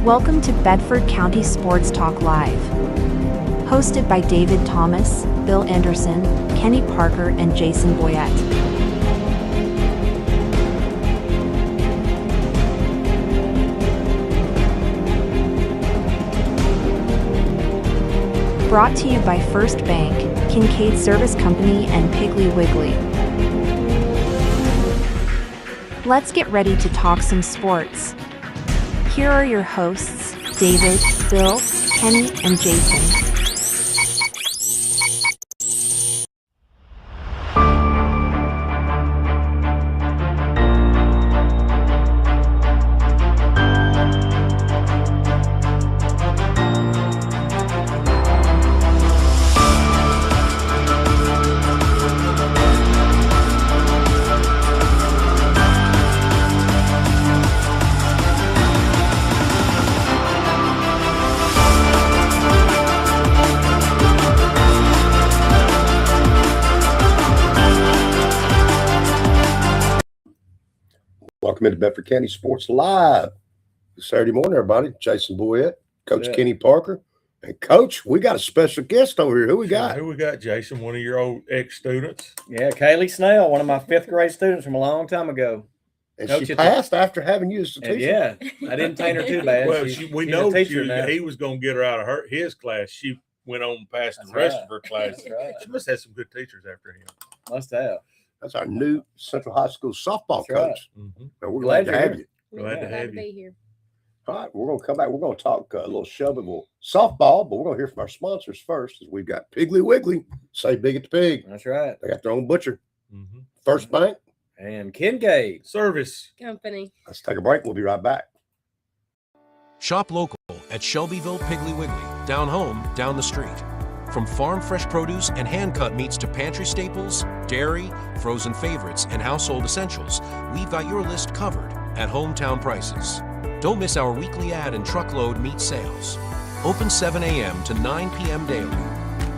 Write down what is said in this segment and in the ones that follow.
Welcome to Bedford County Sports Talk Live. Hosted by David Thomas, Bill Anderson, Kenny Parker, and Jason Boyette. Brought to you by First Bank, Kincaid Service Company, and Piggly Wiggly. Let's get ready to talk some sports. Here are your hosts, David, Bill, Kenny, and Jason. Welcome into Bedford County Sports Live. Saturday morning, everybody. Jason Boyette, Coach Kenny Parker. And Coach, we got a special guest over here. Who we got? Who we got, Jason? One of your old ex-students? Yeah, Kaylee Snell, one of my fifth grade students from a long time ago. And Coach, she passed after having you as a teacher. Yeah, I didn't taint her too bad. Well, we know he was going to get her out of his class. She went on and passed the rest of her class. Right. She must have some good teachers after him. Must have. That's our new Central High School softball coach. Right. Mm-hmm. And we're glad to have you. Glad to have you. Be here. All right, we're going to come back. We're going to talk a little Shelbyville softball, but we're going to hear from our sponsors first. As we've got Piggly Wiggly, say big at the pig. That's right. They got their own butcher. Mm-hmm. First Bank. And Kincaid Service Company. Let's take a break. We'll be right back. Shop local at Shelbyville Piggly Wiggly. Down home, down the street. From farm fresh produce and hand-cut meats to pantry staples, dairy, frozen favorites, and household essentials, we've got your list covered at hometown prices. Don't miss our weekly ad and truckload meat sales. Open 7 a.m. to 9 p.m. daily.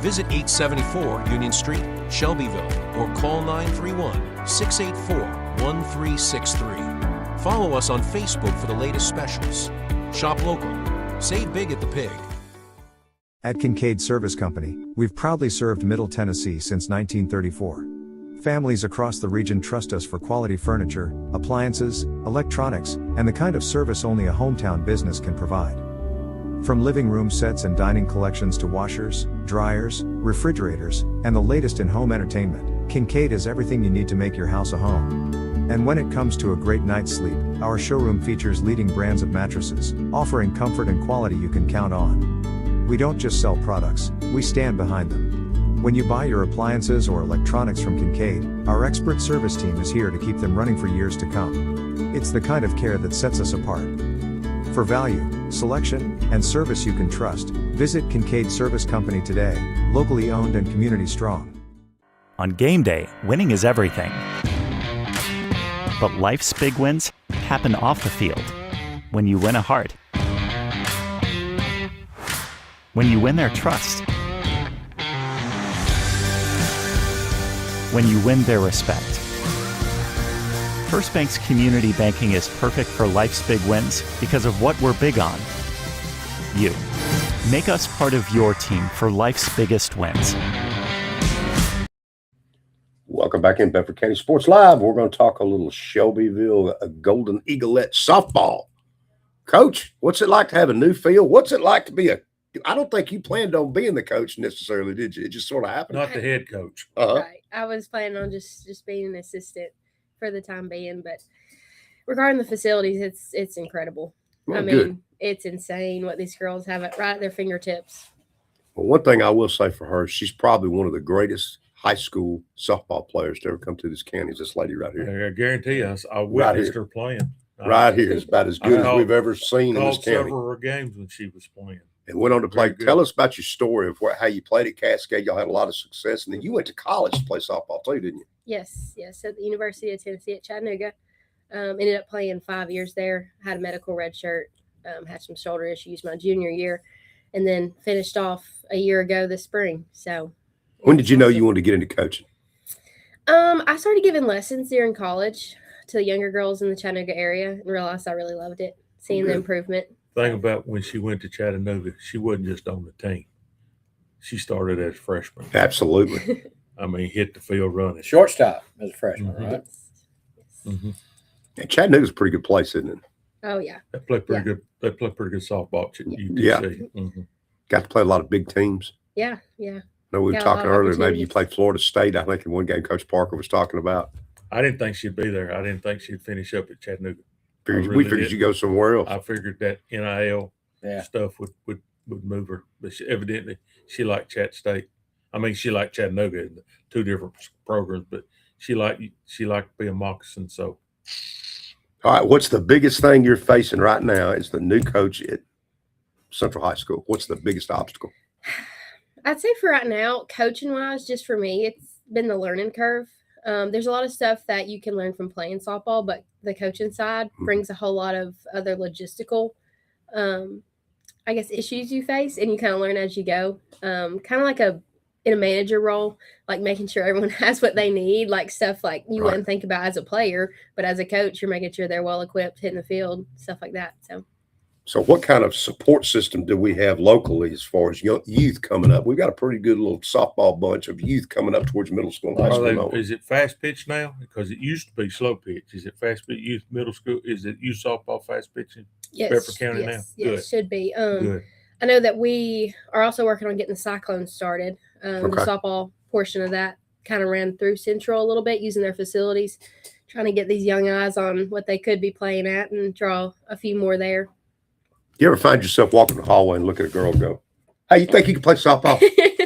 Visit 874 Union Street, Shelbyville, or call 931-684-1363. Follow us on Facebook for the latest specials. Shop local. Save big at the pig. At Kincaid Service Company, we've proudly served Middle Tennessee since 1934. Families across the region trust us for quality furniture, appliances, electronics, and the kind of service only a hometown business can provide. From living room sets and dining collections to washers, dryers, refrigerators, and the latest in home entertainment, Kincaid has everything you need to make your house a home. And when it comes to a great night's sleep, our showroom features leading brands of mattresses, offering comfort and quality you can count on. We don't just sell products, we stand behind them. When you buy your appliances or electronics from Kincaid, our expert service team is here to keep them running for years to come. It's the kind of care that sets us apart. For value, selection, and service you can trust, visit Kincaid Service Company today, locally owned and community strong. On game day, winning is everything. But life's big wins happen off the field. When you win a heart. When you win their trust. When you win their respect. First Bank's community banking is perfect for life's big wins because of what we're big on. You. Make us part of your team for life's biggest wins. Welcome back in Bedford County Sports Live. We're going to talk a little Shelbyville Golden Eaglet softball. Coach, what's it like to have a new field? What's it like to be I don't think you planned on being the coach necessarily, did you? It just sort of happened. Not the head coach. Right. I was planning on just being an assistant for the time being, but regarding the facilities, it's incredible. Well, I mean, it's insane what these girls have right at their fingertips. Well, one thing I will say for her, she's probably one of the greatest high school softball players to ever come to this county is this lady right here. I guarantee us, I witnessed her playing. Right here is about as good as we've ever seen in this county. Several games when she was playing. And went on to play. Tell us about your story of how you played at Cascade. Y'all had a lot of success. And then you went to college to play softball too, didn't you? Yes, at the University of Tennessee at Chattanooga. Ended up playing 5 years there. Had a medical red shirt. Had some shoulder issues my junior year. And then finished off a year ago this spring. So when did you know you wanted to get into coaching? I started giving lessons during college to the younger girls in the Chattanooga area and realized I really loved it, seeing the improvement. Thing about when she went to Chattanooga, she wasn't just on the team. She started as a freshman. Absolutely. I mean, hit the field running. Shortstop as a freshman, Mhm. right? Mm-hmm. And Chattanooga's a pretty good place, isn't it? Oh yeah. They play pretty good. They play pretty good softball at UTC. Yeah. Mm-hmm. Got to play a lot of big teams. Yeah. No, we were Got a talking lot of earlier. Maybe you opportunities. played Florida State. I think in one game, Coach Parker was talking about. I didn't think she'd be there. I didn't think she'd finish up at Chattanooga. We figured you go somewhere else. I figured that NIL Yeah. stuff would move her, but evidently she liked Chat State. I mean, she liked Chattanooga, two different programs, but she liked being moccasin. So, All right, what's the biggest thing you're facing right now as the new coach at Central High School? What's the biggest obstacle? I'd say for right now, coaching wise, just for me, it's been the learning curve. There's a lot of stuff that you can learn from playing softball, but the coaching side brings a whole lot of other logistical, I guess, issues you face, and you kind of learn as you go. Kind of like in a manager role, like making sure everyone has what they need, like stuff like you Right. wouldn't think about as a player, but as a coach, you're making sure they're well equipped, hitting the field, stuff like that. So what kind of support system do we have locally as far as youth coming up? We've got a pretty good little softball bunch of youth coming up towards middle school and high school. is it fast pitch now? Because it used to be slow pitch. Is it fast pitch youth middle school? Is it youth softball fast pitching? Yes, Bedford County now? yes, Good. should be. Good. I know that we are also working on getting the Cyclones started. The Okay. softball portion of that kind of ran through Central a little bit using their facilities, trying to get these young eyes on what they could be playing at and draw a few more there. You ever find yourself walking the hallway and look at a girl and go, "Hey, you think you can play softball?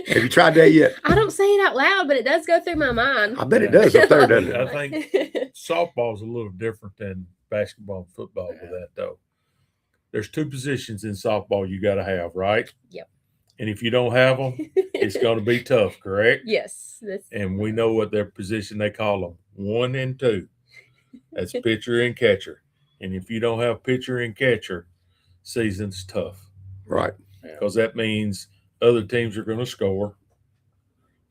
Have you tried that yet?" I don't say it out loud, but it does go through my mind. I bet it does up there, doesn't it? I think softball's a little different than basketball and football with that, though. There's two positions in softball you got to have, right? Yep. And if you don't have them, it's going to be tough, correct? Yes. And we know what their position they call them, 1 and 2. That's pitcher and catcher. And if you don't have pitcher and catcher, season's tough. Right. Because that means other teams are going to score,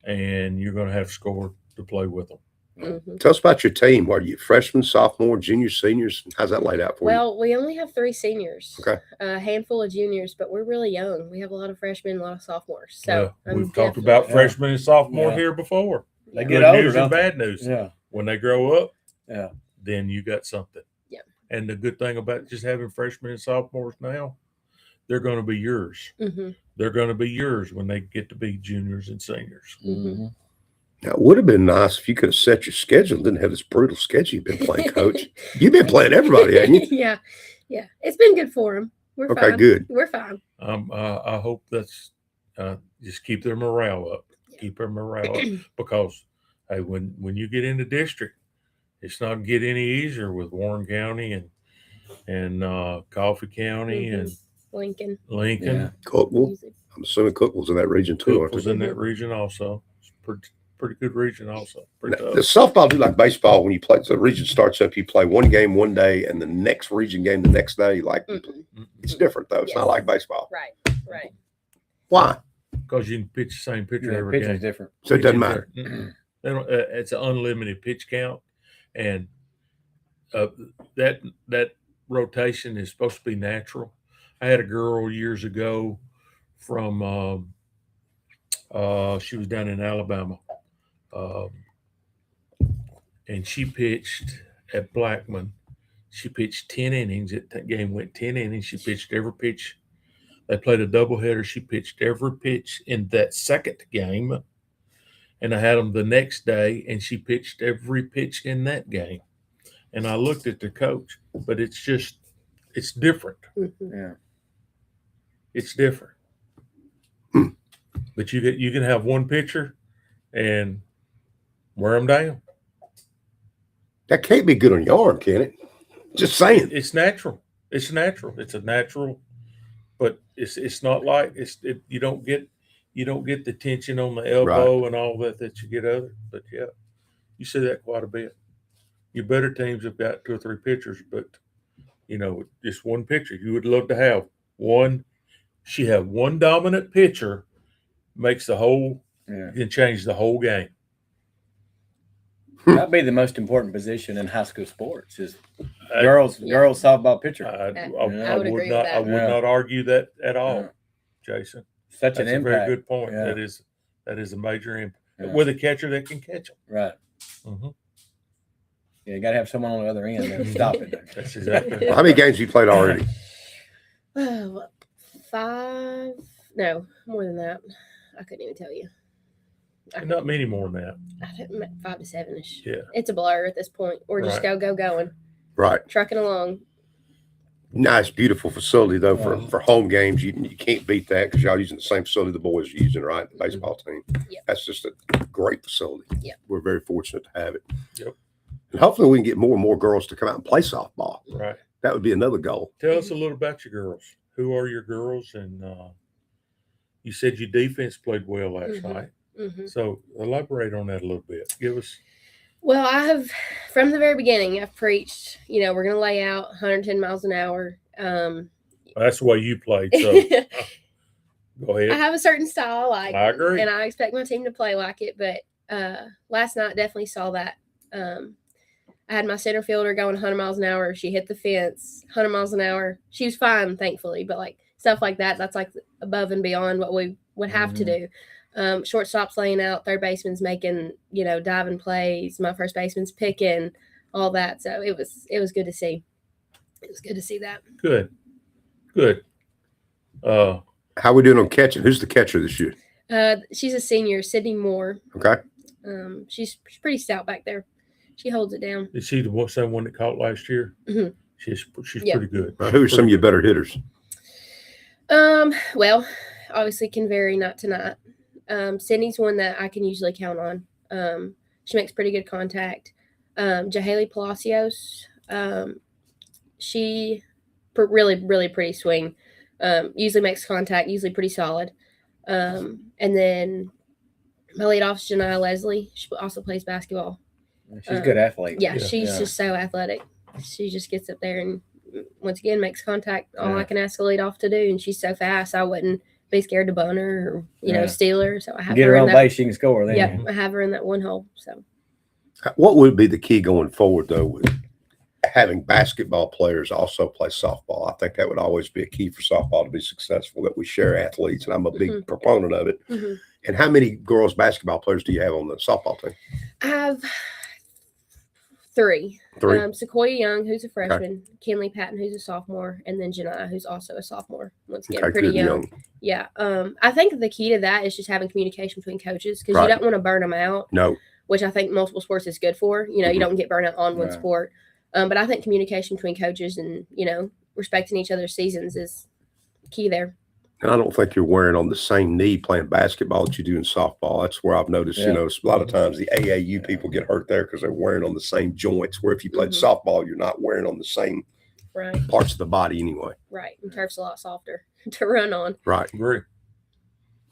and you're going to have to score to play with them. Mm-hmm. Tell us about your team. Are you freshmen, sophomore, juniors, seniors? How's that laid out for you? Well, we only have 3 seniors, Okay. A handful of juniors, but we're really young. We have a lot of freshmen, a lot of sophomores. So We've talked about freshmen and sophomore here before. They Good get older, news don't and they? bad news. Yeah. When they grow up, Yeah. then you got something. Yeah. And the good thing about just having freshmen and sophomores now, they're going to be yours. Mm-hmm. They're going to be yours when they get to be juniors and seniors. Mm-hmm. Now, it would have been nice if you could have set your schedule and didn't have this brutal schedule you've been playing, Coach. You've been playing everybody, haven't you? Yeah. Yeah. It's been good for them. We're Okay, fine. good. We're fine. I hope that's just keep their morale up. Keep their morale up because hey, when you get into district, it's not get any easier with Warren County and Coffee County and Lincoln. Yeah. Cookville. I'm assuming Cookville's in that region too, aren't was they? in that region also. It's pretty good region also. Pretty tough. The softball do like baseball when you play. So the region starts up, you play one game one day, and the next region game the next day. Like it's different though. It's not like baseball. Right. Right. Why? Because you can pitch the same pitcher every Pitching's game. different. So it doesn't matter. They don't, it's an unlimited pitch count, and that rotation is supposed to be natural. I had a girl years ago from she was down in Alabama, and she pitched at Blackman. She pitched 10 innings. That game went 10 innings. She pitched every pitch. They played a doubleheader. She pitched every pitch in that second game. And I had them the next day, and she pitched every pitch in that game. And I looked at the coach, but it's different. Mm-hmm. Yeah. It's different. But you can have one pitcher and wear them down. That can't be good on your arm, can it? Just saying. It's natural. It's natural. It's a natural, but it's not like you don't get the tension on the elbow and all that you get other. But yeah, you see that quite a bit. Your better teams have got 2 or 3 pitchers, but just one pitcher. You would love to have one. She have one dominant pitcher, makes the whole can change the whole game. That'd be the most important position in high school sports. Is girls softball pitcher. I would agree with that. I would not argue that at all, Jason. Such That's an a impact. very good point. Yeah. That is a major impact Yeah. with a catcher that can catch them. Right. Mm-hmm. Yeah, you got to have someone on the other end to stop it. That's exactly. Well, how many games have you played already? Oh, 5? No, more than that. I couldn't even tell you. Not many more than that. I think 5 to 7-ish. Yeah. It's a blur at this point. We're just Right. going. Right. Trucking along. Nice, beautiful facility though for home games. You can't beat that because y'all using the same facility the boys are using, right? The baseball team. Yep. That's just a great facility. Yep. We're very fortunate to have it. Yep. And hopefully we can get more and more girls to come out and play softball. Right. That would be another goal. Tell us a little about your girls. Who are your girls? And you said your defense played well last night. Mm-hmm. So elaborate on that a little bit. Give us. Well, I have, from the very beginning, I've preached, we're going to lay out 110 miles an hour. That's the way you played. So go ahead. I have a certain style I like. I agree. And I expect my team to play like it. But last night definitely saw that. I had my center fielder going 100 miles an hour. She hit the fence 100 miles an hour. She was fine, thankfully. But like stuff like that, that's like above and beyond what we would have to do. Shortstop's laying out, third baseman's making, diving plays, my first baseman's picking, all that. So it was good to see. It was good to see that. Good. How we doing on catching? Who's the catcher this year? She's a senior, Sydney Moore. Okay. She's pretty stout back there. She holds it down. Is she the same one that caught last year? Mm-hmm. She's Yep. pretty good. Who are some of your better hitters? Well, obviously can vary night to night. Sydney's one that I can usually count on. She makes pretty good contact. Jahaley Palacios, she really pretty swing. Usually makes contact, usually pretty solid. And then my leadoff is Janiyah Leslie. She also plays basketball. She's a good athlete. Yeah, she's just so athletic. She just gets up there and once again makes contact. All I can ask a leadoff to do, and she's so fast. I wouldn't be scared to bone her or steal her. So I have get her on base, she can score. Then yeah, I have her in that one hole. So What would be the key going forward though with having basketball players also play softball? I think that would always be a key for softball to be successful, that we share athletes, and I'm a big proponent of it. Mm-hmm. And how many girls basketball players do you have on the softball team? I have 3. 3. Sequoia Young, who's a freshman, Kinley Patton, who's a sophomore, and then Janiyah, who's also a sophomore. Once again, pretty young. Yeah. I think the key to that is just having communication between coaches, because you don't want to burn them out. No. Which I think multiple sports is good for. You don't get burnt out on one sport. But I think communication between coaches and, respecting each other's seasons is key there. And I don't think you're wearing on the same knee playing basketball that you do in softball. That's where I've noticed, a lot of times the AAU people get hurt there because they're wearing on the same joints, where if you played softball, you're not wearing on the same parts of the body anyway. Right. And turf's a lot softer to run on. Right. Agree.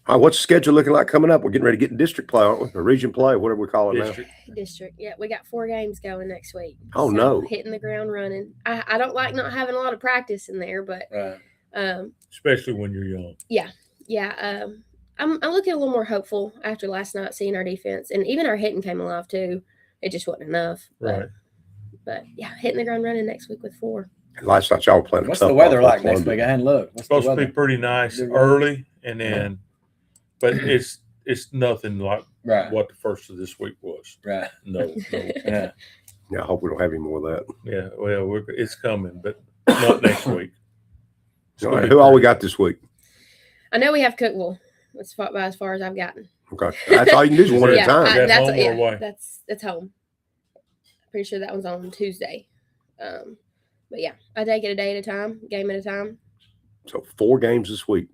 All right, what's the schedule looking like coming up? We're getting ready to get in district play, aren't we? Or region play, whatever we call it now. District. Yeah, we got 4 games going next week. Oh, no. Hitting the ground running. I don't like not having a lot of practice in there, but especially when you're young. Yeah. I'm looking a little more hopeful after last night, seeing our defense, and even our hitting came alive too. It just wasn't enough. But yeah, hitting the ground running next week with 4. And last night y'all were playing. What's the weather like next week? I hadn't looked. It's supposed to be pretty nice early, and then, but it's nothing like what the first of this week was. Right. No. Yeah, I hope we don't have any more of that. Yeah, well, it's coming, but not next week. All right, who all we got this week? I know we have Cookville. That's about as far as I've gotten. Okay, that's all you can do is one at a time. That's home or away? That's home. Pretty sure that one's on Tuesday. But yeah, I take it a day at a time, game at a time. So 4 games this week.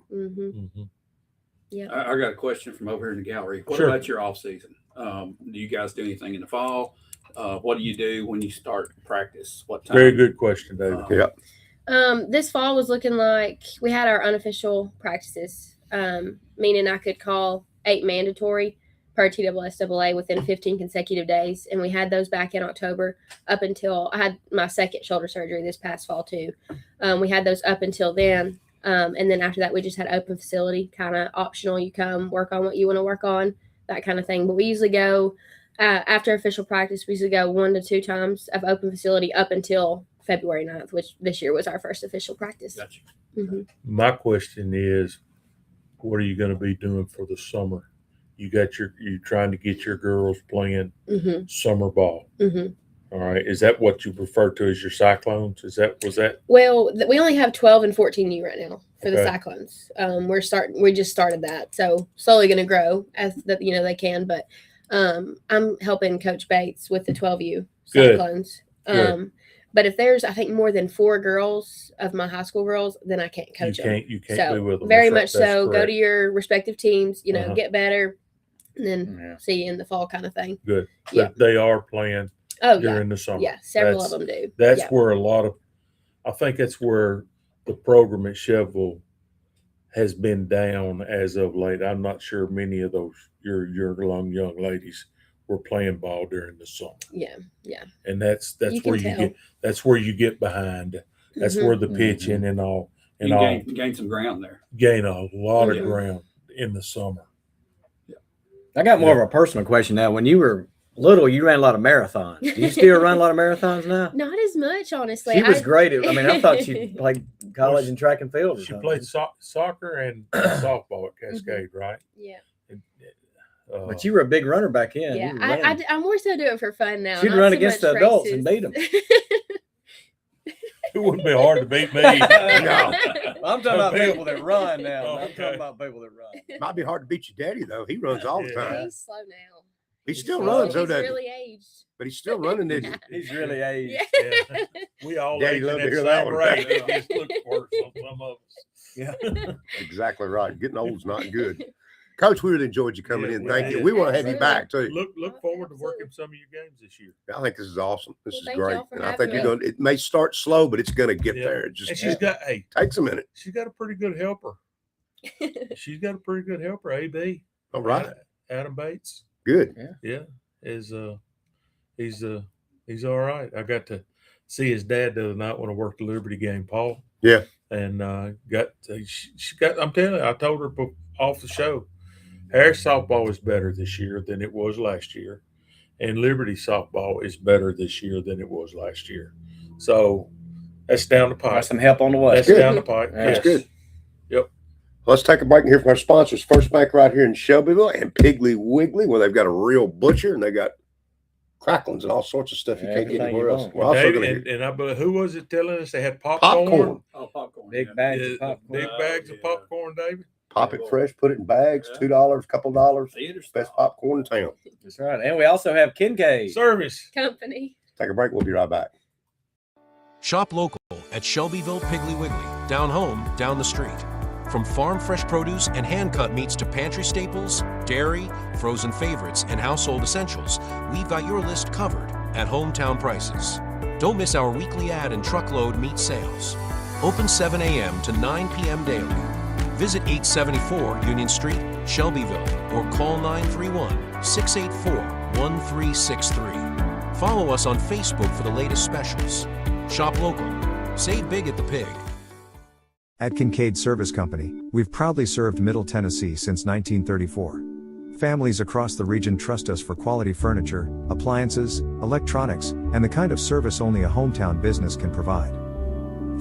Yeah. I got a question from over here in the gallery. What about your off season? Do you guys do anything in the fall? What do you do when you start practice? What time? Very good question, David. This fall was looking like we had our unofficial practices, meaning I could call 8 mandatory per TSSAA within 15 consecutive days. And we had those back in October up until I had my second shoulder surgery this past fall too. We had those up until then. And then after that, we just had open facility, kind of optional. You come work on what you want to work on, that kind of thing. But we usually go after official practice, we usually go 1 to 2 times of open facility up until February 9th, which this year was our first official practice. Gotcha. My question is, what are you going to be doing for the summer? You're trying to get your girls playing summer ball. All right. Is that what you refer to as your Cyclones? Was that? Well, we only have 12 and 14U right now for the Okay. Cyclones. We just started that. So slowly going to grow as they can, but I'm helping Coach Bates with the 12U Good. Cyclones. Good. But if there's, I think, more than 4 girls of my high school girls, then I can't coach them. You can't So be with them. very That's much right. That's so. Go correct. to your respective teams, Uh-huh. get better, and then Yeah. see you in the fall kind of thing. Good. Yeah. But they are playing Oh, during the summer. yeah. Several of them do. That's Yeah. where I think that's where the program at Cheville has been down as of late. I'm not sure many of those your young ladies were playing ball during the summer. Yeah. And that's You where can you tell. that's where you get behind. That's Mhm. where the pitching and all You gain some ground there. gain a lot of Mhm. ground in the summer. I got more of a personal question now. When you were little, you ran a lot of marathons. Do you still run a lot of marathons now? Not as much, honestly. She was great. I thought she played college and track and field. or She something. played soccer and softball at Cascade, right? Yeah. And, But you were a big runner back then. Yeah. You were running. I more so do it for fun now. She'd not run so against much the adults and races. beat 'em. it wouldn't be hard to beat me. I'm talking about Okay. people that run now. Oh, I'm okay. talking about people that run. Might be hard to beat your daddy though. He runs all the Yeah. time. He's slow now. He still slow. runs, though, He's doesn't he? really aged. But he's still running, isn't he? He's really aged. Yeah. Yeah. We all Daddy aging loved to at hear the that same one. rate. It just looks worse on some of us. Yeah. Exactly right. Getting old's not good. Coach, we really enjoyed you coming Yeah, in. we Thank you. did. We want to have you Absolutely. back too. Look forward to working some of your games this year. I think this is awesome. This Well, is thank great. y'all for And I having think you're me. going. It may start slow, but it's going to get Yeah. there. It And just she's got takes a minute. she's got a pretty good helper. She's got a pretty good helper, AB. All right. Adam Bates. Good. Yeah. He's all right. I got to see his dad the other night when I worked the Liberty game, Paul. Yeah. And she got, I'm telling you, I told her off the show, Harris softball is better this year than it was last year. And Liberty softball is better this year than it was last year. So that's down the pipe. Got some help on the way. That's Good. down the pipe. That's Yes. good. Yep. Let's take a break and hear from our sponsors. First Bank right here in Shelbyville and Piggly Wiggly, where they've got a real butcher and they got cracklings and all sorts of stuff you can't get Everything anywhere you else. want. We're also David, going to hear and I who was it telling us they had popcorn? popcorn. Oh, popcorn. Big yeah. bags Yeah, of popcorn. big bags of popcorn, David. Pop it fresh, put it in bags, Yeah. $2, couple dollars. Theater Best style. popcorn in town. That's right. And we also have Kincaid. Service. Company. Take a break. We'll be right back. Shop local at Shelbyville Piggly Wiggly. Down home, down the street. From farm fresh produce and hand-cut meats to pantry staples, dairy, frozen favorites, and household essentials, we've got your list covered at hometown prices. Don't miss our weekly ad and truckload meat sales. Open 7 a.m. to 9 p.m. daily. Visit 874 Union Street, Shelbyville, or call 931-684-1363. Follow us on Facebook for the latest specials. Shop local. Save big at the Pig. At Kincaid Service Company, we've proudly served Middle Tennessee since 1934. Families across the region trust us for quality furniture, appliances, electronics, and the kind of service only a hometown business can provide.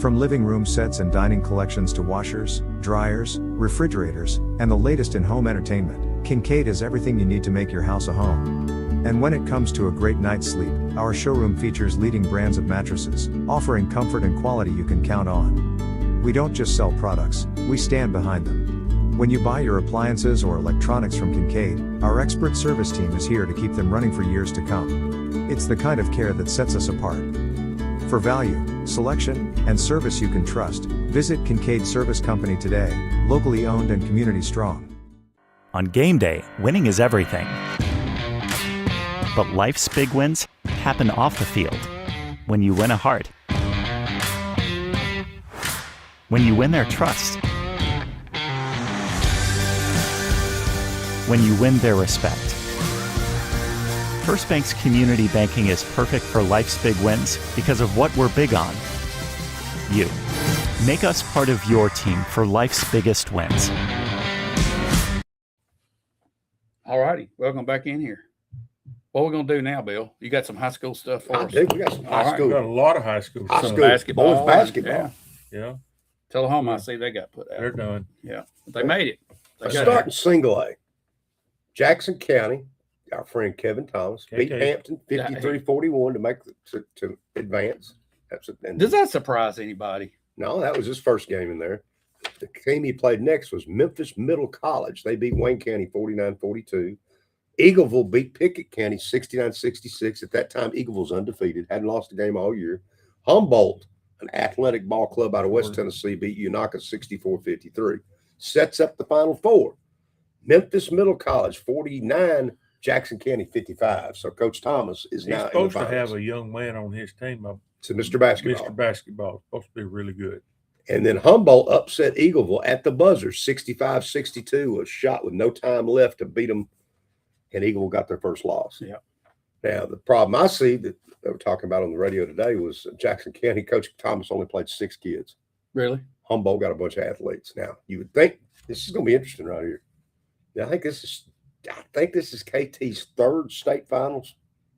From living room sets and dining collections to washers, dryers, refrigerators, and the latest in home entertainment, Kincaid has everything you need to make your house a home. And when it comes to a great night's sleep, our showroom features leading brands of mattresses, offering comfort and quality you can count on. We don't just sell products, we stand behind them. When you buy your appliances or electronics from Kincaid, our expert service team is here to keep them running for years to come. It's the kind of care that sets us apart. For value, selection, and service you can trust, visit Kincaid Service Company today, locally owned and community strong. On game day, winning is everything. But life's big wins happen off the field. When you win a heart. When you win their trust. When you win their respect. First Bank's community banking is perfect for life's big wins because of what we're big on. You. Make us part of your team for life's biggest wins. All righty. Welcome back in here. What we gonna do now, Bill? You got some high school stuff for I us? do. We got some All high right. We got a school, lot of high school. high stuff. school basketball, boys basketball. yeah. Yeah, Tullahoma, I see they got put out. they're done. Yeah, but they made it. They Let's got start it. in single A. Jackson County, our friend Kevin Thomas beat KK. Hampton 53-41 to make to advance. That's it. And Does that surprise anybody? no, that was his first game in there. The team he played next was Memphis Middle College. They beat Wayne County 49-42. Eagleville beat Pickett County 69-66. At that time, Eagleville's undefeated, hadn't lost a game all year. Humboldt, an athletic ball club out of West Tennessee, beat Unaka 64-53. Sets up the Final Four. Memphis Middle College 49, Jackson County 55. So Coach Thomas is He's now supposed in the to have finals. a young man on his team. So Mr. Basketball. Mr. Basketball supposed to be really good. And then Humboldt upset Eagleville at the buzzer, 65-62, a shot with no time left to beat them, and Eagleville got their first loss. Yeah. Now, the problem I see that they were talking about on the radio today was Jackson County Coach Thomas only played 6 kids. Really? Humboldt got a bunch of athletes. Now, you would think this is going to be interesting right here. Now, I think this is KT's 3rd state finals.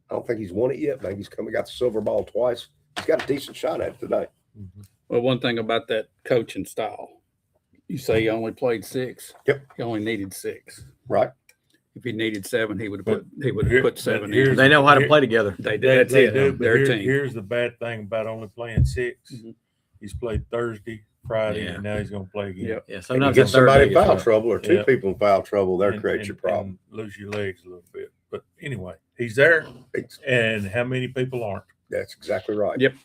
I don't think he's won it yet. I think he's got the silver ball twice. He's got a decent shot at it today. Mm-hmm. Well, one thing about that coaching style, you say he only played 6. Yep. He only needed 6. Right. If he needed 7, he would have But put 7 here's- in. They know how to play together. They did. That's They it. do, but Their team. here's the bad thing about only playing 6. Mhm. He's played Thursday, Friday, Yeah. and now he's going to play again. Yep. Yeah, And you sometimes get the third somebody day in gets foul rough. trouble or 2 Yep. people in foul trouble, that And- creates your problem. and lose your legs a little bit. But anyway, he's there, and how many people aren't? That's exactly right. Yep.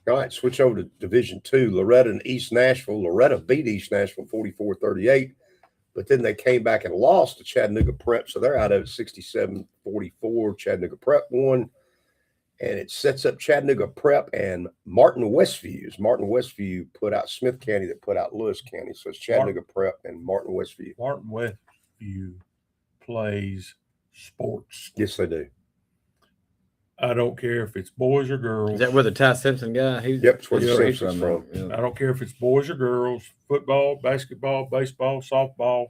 All right, switch over to Division II. Loretta and East Nashville. Loretta beat East Nashville 44-38, but then they came back and lost to Chattanooga Prep, so they're out of it 67-44. Chattanooga Prep won, and it sets up Chattanooga Prep and Martin Westview. Martin Westview put out Smith County that put out Lewis County, so it's Chattanooga Prep and Martin Westview. Martin Westview plays sports. Yes, they do. I don't care if it's boys or girls. Is that where the Ty Simpson guy? Yep, that's where the he's Simpson's from. Yeah. I don't care if it's boys or girls, football, basketball, baseball, softball.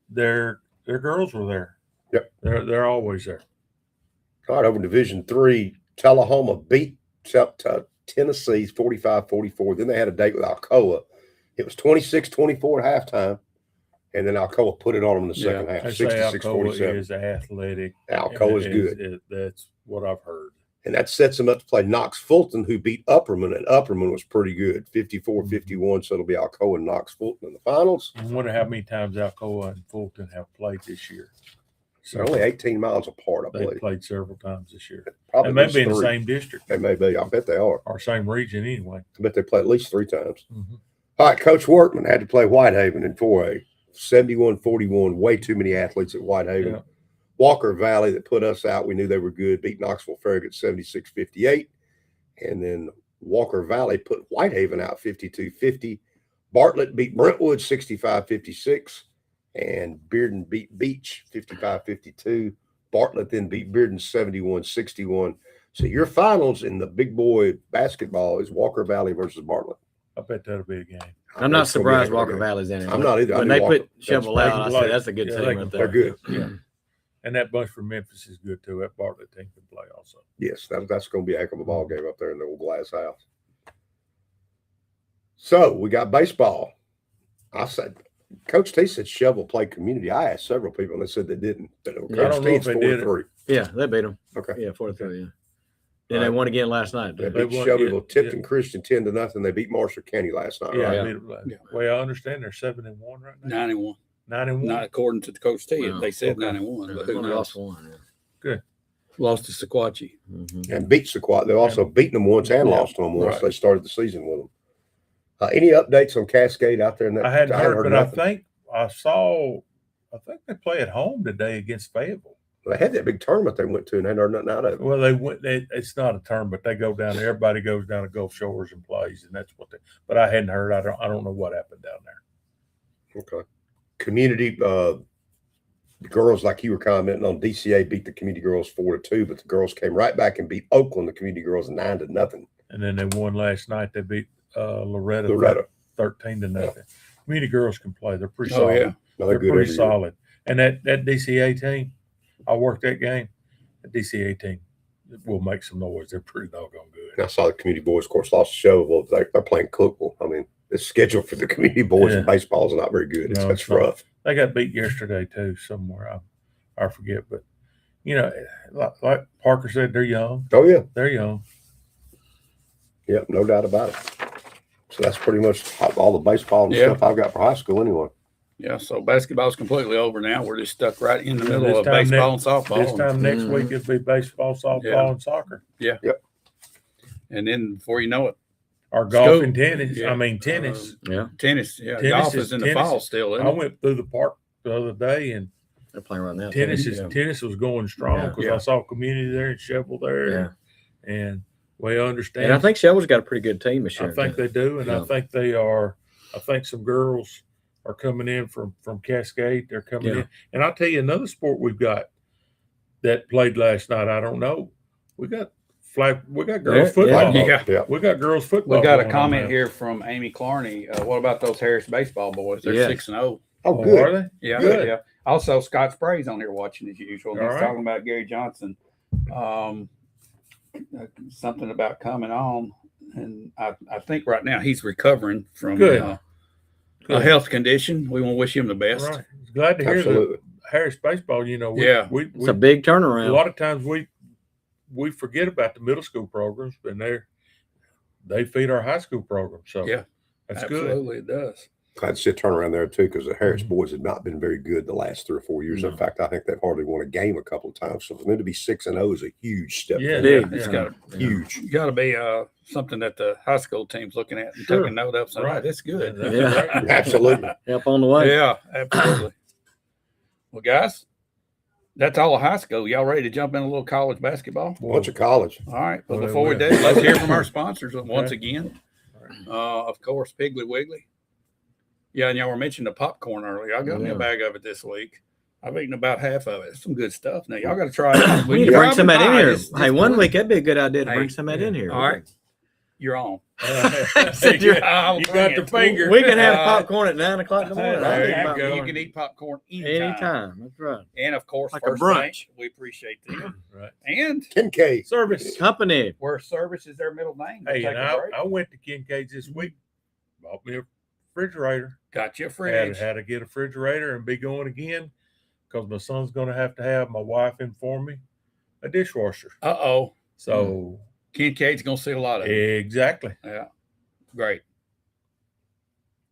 Their girls were there. Yep. They're always there. All right, over in Division III, Tullahoma beat Tennessee 45-44. Then they had a date with Alcoa. It was 26-24 at halftime, and then Alcoa put it on them in the second half, I say Alcoa 66-47. is athletic. Alcoa is good. That's what I've heard. And that sets them up to play Knox Fulton, who beat Upperman, and Upperman was pretty good, 54-51. So it'll be Alcoa and Knox Fulton in the finals. I wonder how many times Alcoa and Fulton have played this year. They're only 18 miles apart, I They believe. played several times this year. Probably They may at be in the least 3. same district They may be. I bet they are. or same region anyway. I bet they play at least 3 times. Mm-hmm. All right, Coach Workman had to play Whitehaven in 4A. 71-41, way too many athletes at Whitehaven. Yeah. Walker Valley that put us out, we knew they were good, beat Knoxville Farragut 76-58. And then Walker Valley put Whitehaven out 52-50. Bartlett beat Brentwood 65-56. And Bearden beat Beach 55-52. Bartlett then beat Bearden 71-61. So your finals in the big boy basketball is Walker Valley versus Bartlett. I bet that'll be a game. I'm not It's gonna be a surprised heck of a Walker game. Valley's in it. I'm not either. I When knew they Walker- put Shovel that's out, I great. said that's a good Yeah, team they right They're there. good. Yeah. And that bunch from Memphis is good too. That Bartlett team can play also. Yes, that's going to be a heck of a ball game up there in the old glass house. So we got baseball. I said, Coach T said Shovel played community. I asked several people and they said they didn't. But I Coach don't know T, if it's they did it. 4-3. Yeah, they beat them. Okay. Yeah, 4-3. Yeah. All And they right. won again last night. They They beat won, Shelbyville, yeah, Tipton Christian 10-0. They beat Marshall County last night, Yeah, right? I beat them. Yeah. Well, I understand they're 7-1 right now. 91. 9-1. Not according to the Coach T. Wow. They said Okay. 91, but They who only knows? lost one. Lost to Sequatchie. Mm-hmm. And beat Sequat. They've also beaten them once and Yeah. lost to them once. Right. They started the season with them. Any updates on Cascade out there? In that, I hadn't heard, but nothing. I think they play at home today against Fayetteville. They had that big tournament they went to and hadn't heard nothing out of it. Well, it's not a tournament. They go down there. Everybody goes down to Gulf Shores and plays, and that's what they. But I hadn't heard. I don't know what happened down there. Okay. Community girls, like you were commenting on, DCA beat the community girls 4-2, but the girls came right back and beat Oakland, the community girls 9-0. And then they won last night. They beat Loretta 13-0. Community girls can play. They're pretty solid. Yeah. No, They're good pretty every year. solid. And that DCA team, I worked that game. The DC 18 will make some noise. They're pretty doggone good. I saw the community boys, of course, lost the show. Well, they're playing Cookville. I mean, the schedule for the community boys in baseball is not very good. No, It's rough. They got beat yesterday too somewhere. I forget, but you know, like Parker said, they're young. Oh yeah, they're young. Yep, no doubt about it. So that's pretty much all the baseball and stuff I've got for high school anyway. Yeah, so basketball's completely over now. We're just stuck right in the middle of baseball and softball. This time next week it'll be baseball, softball, and soccer. Yeah. Yep. And then before you know it, our golf and tennis. Yeah. I mean tennis. Tennis. Yeah, golf is in the fall still. Isn't I it? went through the park the other day and they're playing right now. Tennis was going strong because I saw community there and Shovel there. And we understand. And I think Shovel's got a pretty good team this year. I think they do, and I think they are. I think some girls are coming in from Cascade. They're coming in, and I'll tell you another sport we've got that played last night. I don't know. We got girls football. Yeah. We got girls football. We got a comment here from Amy Clarney. What about those Harris baseball boys? They're 6-0. Oh, good. Are they? Yeah, Good. yeah. Also, Scott Spray's on here watching as usual. All He's right. talking about Gary Johnson. Something about coming on, and I think right now he's recovering from a health condition. We want to wish him the best. Right. Glad to hear that Harris baseball. You know, it's a big turnaround. A lot of times we forget about the middle school programs, but they feed our high school program. So that's good. Absolutely, it does. Glad to see a turnaround there too, because the Harris boys have not been very good the last 3 or 4 years. In fact, I think they've hardly won a game a couple of times. So for them to be 6-0 is a huge step. It's got huge. Got to be something that the high school team's looking at and taking note of. So that's good. Absolutely. Help on the way. Yeah, absolutely. Well, guys, that's all of high school. Y'all ready to jump in a little college basketball? Bunch of college. All right. Well, before we do, let's hear from our sponsors once again. Of course, Piggly Wiggly. Yeah, and y'all were mentioning the popcorn earlier. I got me a bag of it this week. I've eaten about half of it. It's some good stuff. Now, y'all got to try it. We need to bring some of that in here. Hey, one week, that'd be a good idea to bring some of that in here. All right. You're on. You got the finger. We can have popcorn at 9 o'clock in the morning. There you go. You can eat popcorn anytime. That's right. And, of course, like First a brunch. Bank. We appreciate them. Right. And Kincaid Service Company. where Service is their middle name. Hey, and I went to Kincaid's this week. Bought me a refrigerator. Got you a fridge. Had to get a refrigerator and be going again because my son's going to have my wife inform me a dishwasher. Uh-oh. So Kincaid's going to see a lot of it. Exactly. Yeah. Great.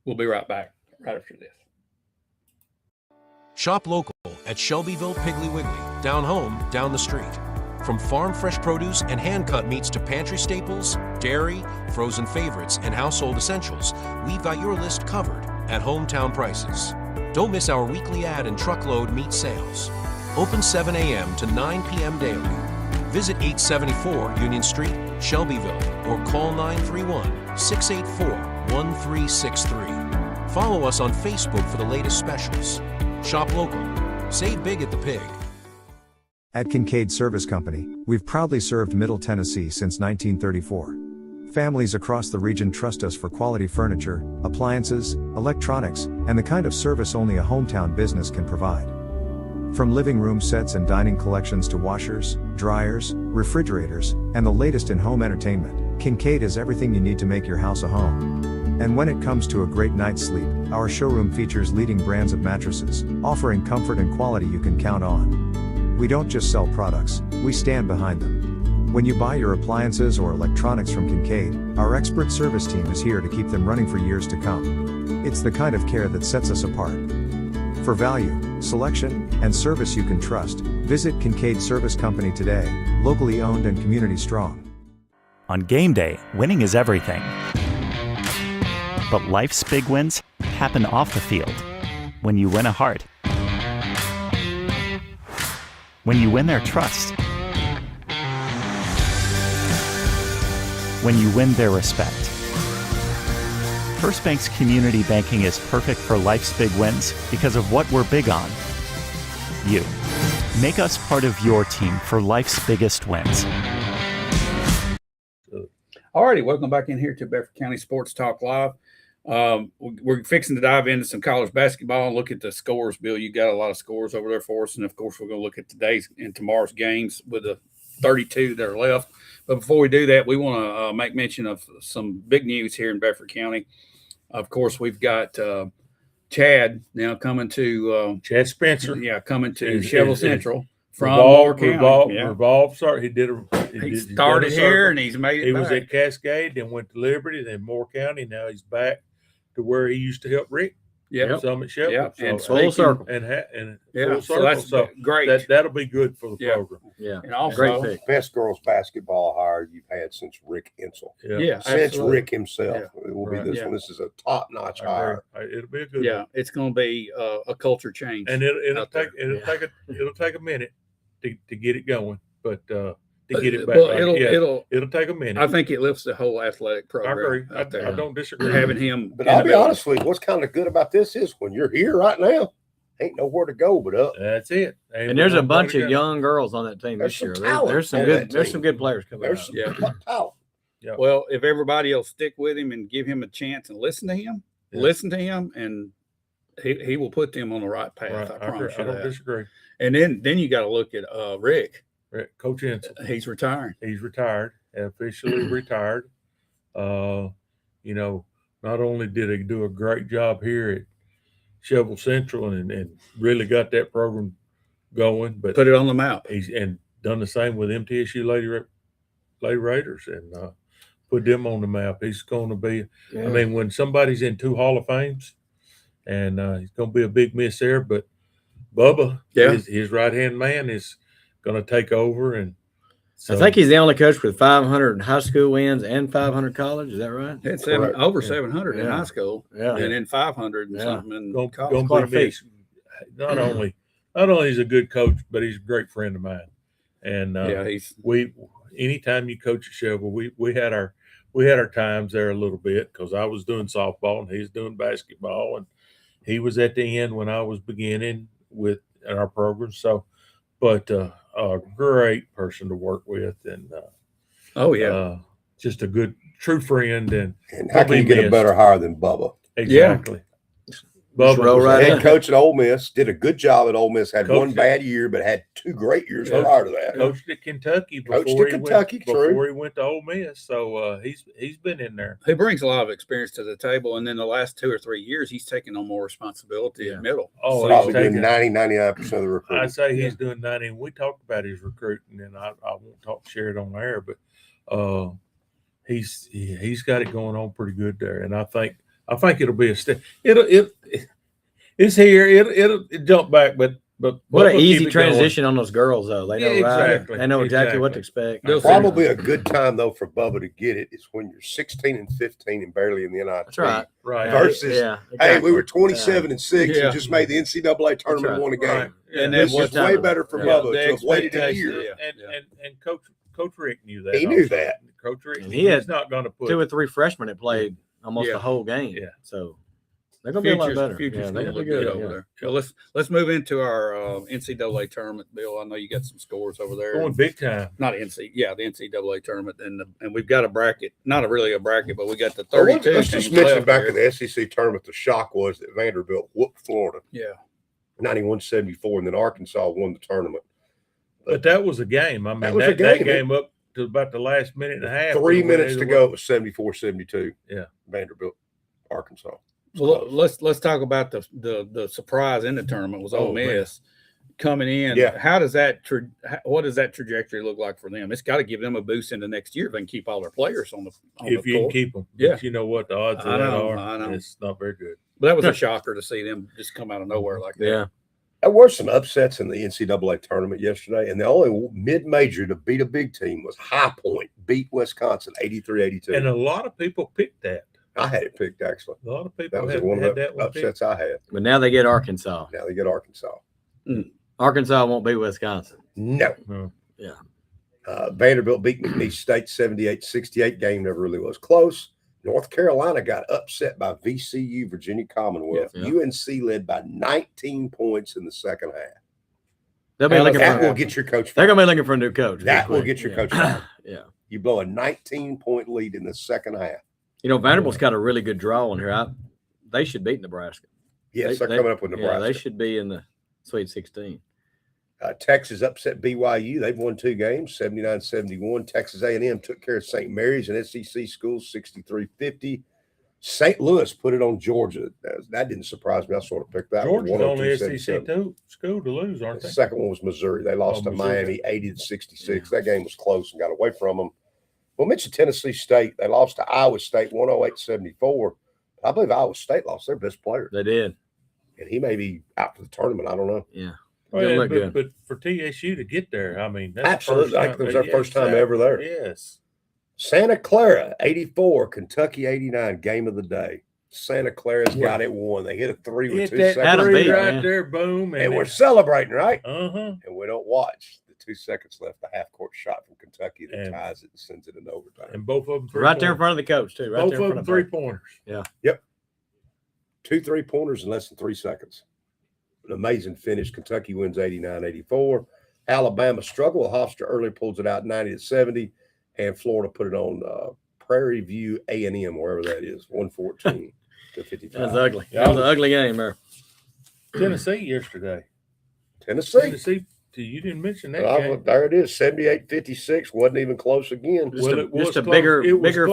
We'll be right back right after this. Shop local at Shelbyville Piggly Wiggly. Down home, down the street. From farm fresh produce and hand-cut meats to pantry staples, dairy, frozen favorites, and household essentials, we've got your list covered at hometown prices. Don't miss our weekly ad and truckload meat sales. Open 7 a.m. to 9 p.m. daily. Visit 874 Union Street, Shelbyville, or call 931-684-1363. Follow us on Facebook for the latest specials. Shop local. Save big at the Pig. At Kincaid Service Company, we've proudly served Middle Tennessee since 1934. Families across the region trust us for quality furniture, appliances, electronics, and the kind of service only a hometown business can provide. From living room sets and dining collections to washers, dryers, refrigerators, and the latest in home entertainment, Kincaid has everything you need to make your house a home. And when it comes to a great night's sleep, our showroom features leading brands of mattresses, offering comfort and quality you can count on. We don't just sell products, we stand behind them. When you buy your appliances or electronics from Kincaid, our expert service team is here to keep them running for years to come. It's the kind of care that sets us apart. For value, selection, and service you can trust, visit Kincaid Service Company today, locally owned and community strong. On game day, winning is everything. But life's big wins happen off the field. When you win a heart. When you win their trust. When you win their respect. First Bank's community banking is perfect for life's big wins because of what we're big on. You. Make us part of your team for life's biggest wins. All righty, welcome back in here to Bedford County Sports Talk Live. We're fixing to dive into some college basketball and look at the scores. Bill, you got a lot of scores over there for us, and of course, we're going to look at today's and tomorrow's games with the 32 that are left. But before we do that, we want to make mention of some big news here in Bedford County. Of course, we've got Chad now coming to Chad Spencer. Yeah, coming to Shovel Central from Revolve. Sorry, he started here and he's made it. He was at Cascade, then went to Liberty, then Moore County. Now he's back to where he used to help Rick. Yeah, Summit Shepherd. Yeah, and full circle. And yeah, full so circle. that's So great. That'll be good for the program. Yeah, And also, great pick. Best girls basketball hire you've had since Rick Insel. Yeah, Since absolutely. Rick himself. Yeah. It will Right. be this Yeah. one. This is a top-notch hire. It'll be a good Yeah, one. it's going to be a culture change. And it'll out there. it'll take a minute to get it going, but to get it back. Well, it'll take a minute. I think it lifts the whole athletic I program. agree. Out there. I don't disagree. Having him, But in I'll the be building. honest with you, what's kind of good about this is when you're here right now, ain't nowhere to go but up. That's it. And there's a bunch of young girls on that team There's this year. some talent There's some on good. that There's team. some good players coming There's out. some Yeah. talent. Well, if everybody will stick with him and give him a chance and listen to him, and he will put them on the right path. Right. I I promise you don't that. disagree. And then you got to look at Rick. Coach Insel. He's retiring. He's retired, officially retired. Not only did he do a great job here at Shovel Central and really got that program going, but Put it on the map. he's done the same with MTSU Lady Raiders and put them on the map. He's going to be. Yeah. I mean, when somebody's in 2 Hall of Fames, and he's going to be a big miss there, but Bubba, his right hand man, is going to take over. And so, I think he's the only coach with 500 high school wins and 500 college. Is that right? Had Correct. over 700 in Yeah. high school, Yeah. and then 500 and Yeah. something in going college. quite to a be missed. Not only he's a good coach, but he's a great friend of mine. And He's anytime you coach at Shovel, we had our times there a little bit because I was doing softball and he's doing basketball, and he was at the end when I was beginning with our program. So, but a great person to work with, and just a good true friend. And how can you get a better hire than Bubba? exactly. Just roll was right the in. Head coach at Ole Miss, did a good job at Ole Miss, had Coached one bad year, but had 2 great years Coached- prior to that. Coached at Kentucky before Coached at Kentucky, true. before he went to Ole Miss. So he's been in there. he brings a lot of experience to the table, and then the last 2 or 3 years, he's taken on more responsibility at middle. Oh, So Probably he's doing taking- 99% of the I'd recruiting. say he's doing 90. We talked about his recruiting, and I won't share it on air, but he's got it going on pretty good there, and I think it'll be a step. It's here. It'll jump back, but What an we'll easy keep it going. transition on those girls, though. They know Yeah, right. exactly. They know exactly what to expect. They'll see. Probably a good time, though, for Bubba to get it is when you're 16 and 15 and barely in the NIT. That's right. Right. Versus, Yeah. Hey, we were 27 and 6 Yeah. and just made the NCAA tournament and won a game. Right. And This then is way better for Yeah. Bubba The to have waited a expectation- year. And Coach Rick knew that. He knew also. that. Coach Rick, And he had he's not going to put 2 or 3 freshmen that played almost Yeah. the whole game. Yeah. So they're going to be a lot better. Future's Yeah, they're gonna going to look be good good. over Yeah. there. Well, let's move into our NCAA tournament, Bill. I know you got some scores over there. going big time. Not the NCAA tournament, and we've got a bracket. Not really a bracket, but we got the Well, 32. let's just teams mention left back here. in the SEC tournament, the shock was that Vanderbilt whooped Florida Yeah, 91-74, and then Arkansas won the tournament. But that was a game. I mean, That was a that game. game up to about the last minute and a half. 3 minutes Either to way. go, it was 74-72. Yeah. Vanderbilt, Arkansas. well, let's talk about the surprise in the tournament was Ole Oh, man. Miss coming in. Yeah. How does what does that trajectory look like for them? It's got to give them a boost into next year if they can keep all their players on the If the you can court. keep them. Yeah. But you know what the odds of I that know, are? I know. It's not very good. But that was a shocker to see them just come out of nowhere like that. Yeah. There were some upsets in the NCAA tournament yesterday, and the only mid-major to beat a big team was High Point, beat Wisconsin 83-82. And a lot of people picked that. I had it picked, actually. A lot of people That was had, one had of the that one picked. upsets I had. But now they get Arkansas. Now they get Arkansas. Arkansas won't beat Wisconsin. No. No. Yeah. Vanderbilt beat McNeese State 78-68. Game never really was close. North Carolina got upset by VCU, Virginia Commonwealth. Yeah. UNC led by 19 points in the second half. They'll be looking That for. will get your coach They're fired. going to be looking for a new coach. That real will quick. get your Yeah. coach fired. Yeah. You blow a 19-point lead in the second half. Vanderbilt's got a really good draw on here. They should beat Nebraska. Yes, they're coming up with Nebraska. Yeah, they should be in the Sweet 16. Texas upset BYU. They've won 2 games, 79-71. Texas A&M took care of St. Mary's and SEC schools, 63-50. St. Louis put it on Georgia. That didn't surprise me. I sort of picked that one. Georgia's only SEC school to lose, aren't they? The second one was Missouri. They lost to Miami 80-66. Yeah. That game was close and got away from them. Well, mention Tennessee State. They lost to Iowa State 108-74. I believe Iowa State lost their best player. They did. And he may be out for the tournament. I don't know. Yeah. But for TSU to get there, I mean, that's absolutely. I think it was their first time ever there. Yes. Santa Clara, 84, Kentucky 89, game of the day. Santa Clara's got it won. They hit a 3 with 2 seconds. Right there, boom. And we're celebrating, right? Uh-huh. And we don't watch. The 2 seconds left, the half-court shot from Kentucky that ties it and sends it in overtime. And both of them right there in front of the coach, too. Right both there in front of them 3-pointers. Yeah. Yep. 2 3-pointers in less than 3 seconds. An amazing finish. Kentucky wins 89-84. Alabama struggled. Hofstra early pulls it out 90-70. And Florida put it on Prairie View A&M, wherever that is, 114-55. That was ugly. That was an ugly game there. Tennessee yesterday. Tennessee. You didn't mention that game. There it is, 78-56. Wasn't even close again. It was a bigger,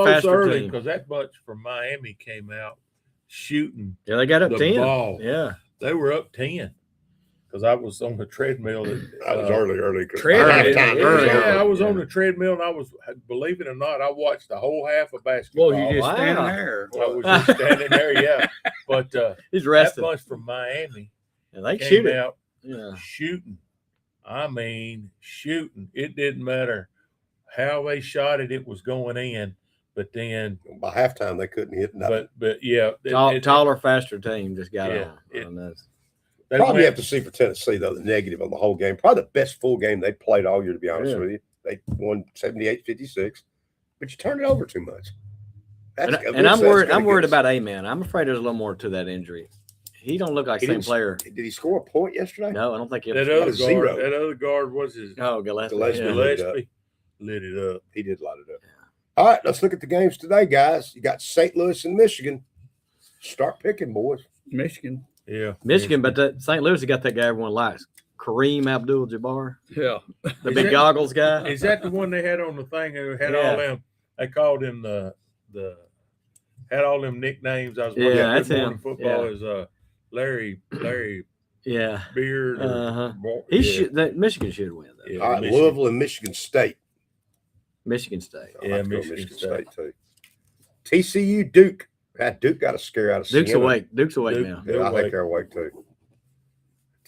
faster team. Because that bunch from Miami came out shooting. Yeah, they got up 10. Ball. Yeah. They were up 10. Because I was on the treadmill. I was early. I was on the treadmill, and I was, believe it or not, I watched the whole half of basketball. Well, you just standing there. I was just standing there, yeah. But he's rested. That bunch from Miami, and they came out shooting. I mean, shooting. It didn't matter how they shot it; it was going in. But then by halftime, they couldn't hit nothing. But yeah, taller, faster team just got on. Probably have to see for Tennessee, though, the negative on the whole game. Probably the best full game they played all year, to be honest with you. They won 78-56, but you turned it over too much. And I'm worried about Amen. I'm afraid there's a little more to that injury. He don't look like the same player. Did he score a point yesterday? No, I don't think he that other guard was his. Oh, Gillespie. Lit it up. He did light it up. Yeah. All right, let's look at the games today, guys. You got St. Louis and Michigan. Start picking, boys. Michigan. Yeah, Michigan, but that St. Louis has got that guy everyone likes, Kareem Abdul-Jabbar. Yeah, the big goggles guy. Is that the one they had on the thing? Who had all them? They called him the had all them nicknames. I was that's him. Football is Larry. Yeah, Beard. That Michigan should win though. Yeah, all right, Michigan. Louisville and Michigan State. Michigan State. Michigan State too. TCU Duke. Duke got a scare out of Duke's awake. Duke's awake now. Yeah, I think they're awake too.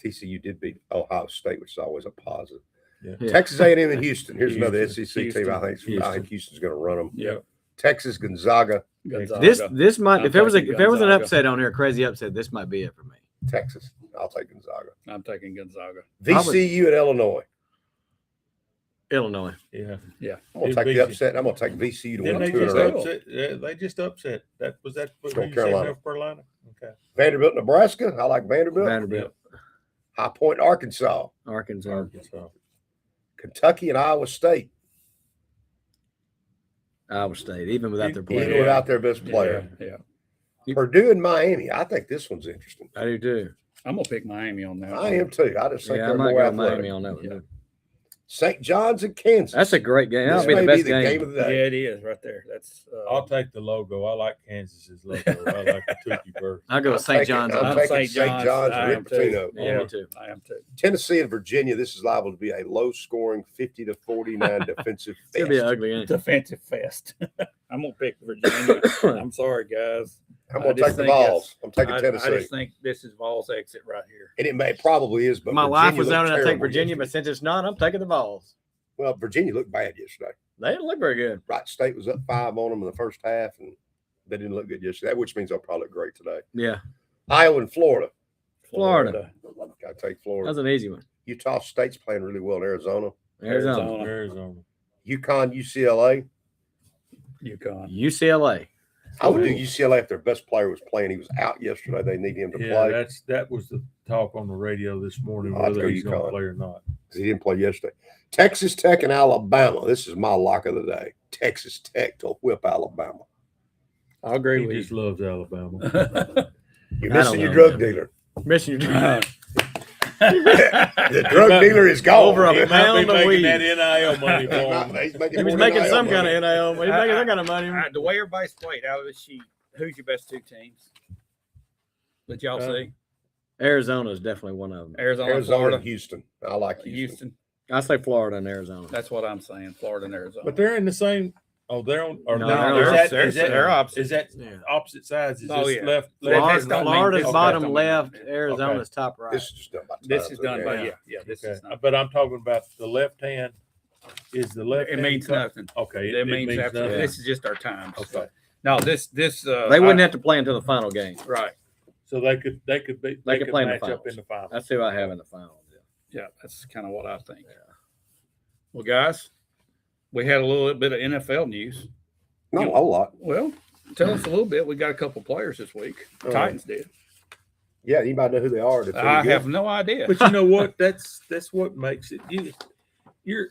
TCU did beat Ohio State, which is always a positive. Yeah. Texas A&M and Houston. Here's another SEC team. I think Houston's going to run them. Yeah. Texas Gonzaga. This might if there was an upset on here, a crazy upset, this might be it for me. Texas. I'll take Gonzaga. I'm taking Gonzaga. VCU and Illinois. Illinois. Yeah. I'm going to take the upset. I'm going to take VCU to win 2 in a row. They just upset. North Carolina. Okay. Vanderbilt, Nebraska. I like Vanderbilt. High Point, Arkansas. Kentucky and Iowa State. Even without their player. Even without their best player. Yeah. Purdue and Miami. I think this one's interesting. I do too. I'm going to pick Miami on that. I am too. I just think they're more athletic. Miami on that one. Yeah. St. John's and Kansas. That's a great game. That'll be the best game of the day. Yeah, it is right there. That's. I'll take the logo. I like Kansas's logo. I like the Tookie Bird. I'll go with St. John's. I'm taking St. John's. I am too. I am too. Tennessee and Virginia. This is liable to be a low-scoring 50-49 defensive fest. It's gonna be an ugly game. Defensive fest. I'm gonna pick Virginia. I'm sorry, guys. I'm going to take the Vols. I'm taking Tennessee. I just think this is Vols' exit right here. And it probably is, but my life was on it. I take Virginia, but since it's not, I'm taking the Vols. Well, Virginia looked bad yesterday. They didn't look very good. Wright State was up 5 on them in the first half, and they didn't look good yesterday, which means they'll probably look great today. Yeah. Iowa and Florida. Florida. Got to take Florida. That's an easy one. Utah State's playing really well in Arizona. Arizona. UConn, UCLA. UCLA. I would do UCLA if their best player was playing. He was out yesterday. They need him to play. That was the talk on the radio this morning, whether he's going to play or not. He didn't play yesterday. Texas Tech and Alabama. This is my lock of the day. Texas Tech to whip Alabama. I agree He with just you. loves Alabama. You're I missing don't your know. drug dealer. Missing your The drug dealer is gone. Over a He might be pound of making weed. that NIL money for him. He's He was more making NIL some money. kind of NIL. He's making some kind of money. The way everybody's played out of the sheet, who's your best two teams? That y'all see? Arizona is definitely one of them. Arizona, Arizona Florida, and Houston. I like Houston. Houston. I say Florida and Arizona. That's what I'm saying. Florida and Arizona. But they're in the same. Oh, they're on. Or No, they're opposite. Is that Yeah. opposite sides? Is Oh, this yeah. left? Florida's left? Florida's Okay. bottom Okay. left, Arizona's top right. This is just done by This times, is done by yeah. This Okay. is not. But I'm talking about the left hand. Is the left? It hand means nothing. Okay. It means means absolutely. nothing. This is just our times. Okay. No, this. They wouldn't have to play until the final game. Right. So they could They could play in the match up finals. in the final. That's who I have in the final. Yeah, that's kind of what I think. Well, guys, we had a little bit of NFL news. Not a whole lot. Well, tell us a little bit. We got a couple players this week. Titans did. Yeah, anybody know who they are? They're I pretty have good. no idea. But you know what? That's what makes it. You're